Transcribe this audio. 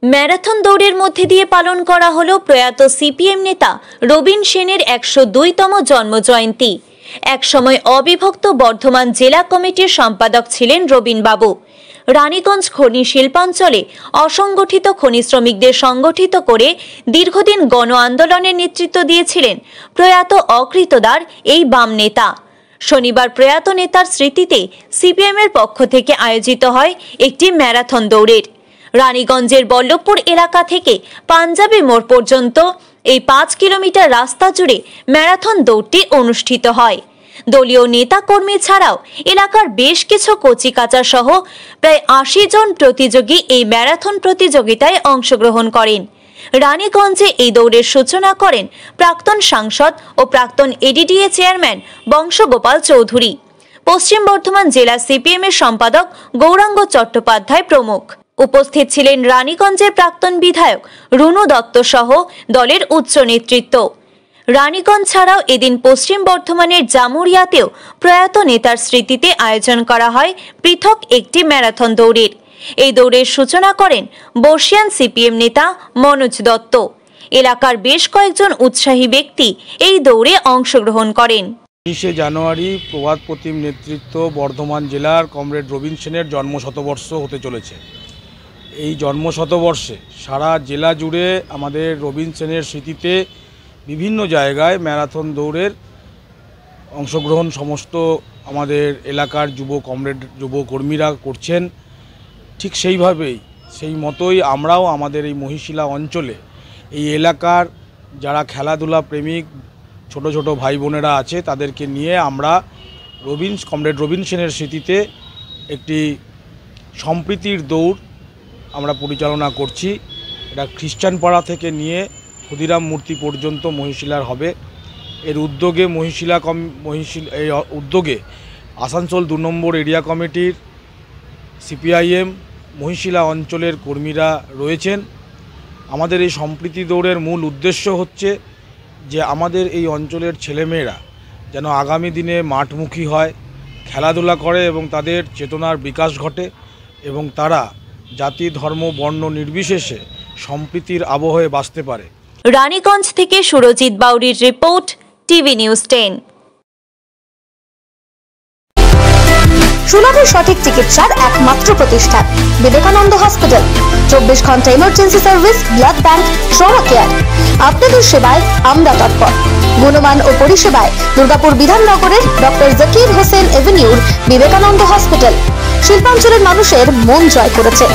Marathon দৌড়ের মধ্যে দিয়ে পালন করা হলো প্রয়াত সিপিএম নেতা রবীন সেনের ১০২তম জন্মজয়ন্তী। একসময় অবিভক্ত বর্ধমান জেলা কমিটির সম্পাদক ছিলেন রবীন বাবু। রানীগঞ্জ খনি শিল্পাঞ্চলে অসংগঠিত খনি শ্রমিকদের সংগঠিত করে দীর্ঘদিন গণ আন্দোলনের নেতৃত্ব দিয়েছিলেন প্রয়াত অকৃতদার এই বাম নেতা। শনিবার প্রয়াত নেতার স্মৃতিতে সিপিএমের পক্ষ থেকে আয়োজিত হয় একটি ম্যারাথন দৌড়ের। রানীগঞ্জের বল্লভপুর এলাকা থেকে পাঞ্জাবি মোড় পর্যন্ত এই ৫ কিলোমিটার রাস্তা জুড়ে ম্যারাথন দৌড়টি অনুষ্ঠিত হয়। দলীয় নেতা কর্মী ছাড়াও এলাকার বেশ কিছু কচিকাঁচা সহ প্রায় ৮০ জন প্রতিযোগী এই ম্যারাথন প্রতিযোগিতায় অংশগ্রহণ করেন। রানীগঞ্জে এই দৌড়ের সূচনা করেন প্রাক্তন সাংসদ ও প্রাক্তন এডিডিএ চেয়ারম্যান বংশগোপাল চৌধুরী, পশ্চিম বর্ধমান জেলা সিপিএমের সম্পাদক গৌরাঙ্গ চট্টোপাধ্যায় প্রমুখ। উপস্থিত ছিলেন রানীগঞ্জের প্রাক্তন বিধায়ক রুনু দত্ত সহ দলের উচ্চ নেতৃত্ব। রানীগঞ্জ ছাড়াও এদিন পশ্চিম বর্ধমানের জামুরিয়াতেও প্রয়াত নেতার স্মৃতিতে আয়োজন করা হয় পৃথক একটি ম্যারাথন দৌড়ের। এই দৌড়ের সূচনা করেন বর্ষিয়ান সিপিএম নেতা মনোজ দত্ত। এলাকার বেশ কয়েকজন উৎসাহী ব্যক্তি এই দৌড়ে অংশগ্রহণ করেন। ২৯শে জানুয়ারি প্রভাত প্রতিম নেতৃত্ব বর্ধমান জেলার কমরেড রবীন সেনের জন্মশতবর্ষ হতে চলেছে। এই জন্মশতবর্ষে সারা জেলা জুড়ে আমাদের রবীন সেনের স্মৃতিতে বিভিন্ন জায়গায় ম্যারাথন দৌড়ের অংশগ্রহণ সমস্ত আমাদের এলাকার যুব কর্মীরা করছেন। ঠিক সেইভাবেই সেই মতোই আমরাও আমাদের এই মহিশিলা অঞ্চলে এই এলাকার যারা খেলাধুলা প্রেমিক ছোট ছোট ভাই বোনেরা আছে তাদেরকে নিয়ে আমরা কমরেড রবীন সেনের স্মৃতিতে একটি সম্প্রীতির দৌড় আমরা পরিচালনা করছি। এটা খ্রিস্টান পাড়া থেকে নিয়ে ক্ষুদিরাম মূর্তি পর্যন্ত মহিশিলার হবে। এর উদ্যোগে এই উদ্যোগে আসানসোল ২ নম্বর এরিয়া কমিটির সিপিআইএম মহিশিলা অঞ্চলের কর্মীরা রয়েছেন। আমাদের এই সম্প্রীতি দৌড়ের মূল উদ্দেশ্য হচ্ছে যে আমাদের এই অঞ্চলের ছেলেমেয়েরা যেন আগামী দিনে মাঠমুখী হয়, খেলাধুলা করে এবং তাদের চেতনার বিকাশ ঘটে এবং তারা জাতি ধর্ম বর্ণ নির্বিশেষে সম্প্রীতির আবহে বাঁচতে পারে। রানীগঞ্জ থেকে সুরজিৎ বাউরির রিপোর্ট, টিভি নিউজ 10। সুলভের সঠিক চিকিৎসার একমাত্র প্রতিষ্ঠান বিবেকানন্দ হসপিটাল। ২৪ ঘন্টা emergency service, blood bank, trauma care. আপনাদের সেবায় আমরা তৎপর। গুণমান ও পরিষেবায় দুর্গাপুর বিধাননগরের ডক্টর জাকির হোসেন এভিনিউর বিবেকানন্দ হসপিটাল শিল্পাঞ্চলের মানুষের মন জয় করেছে।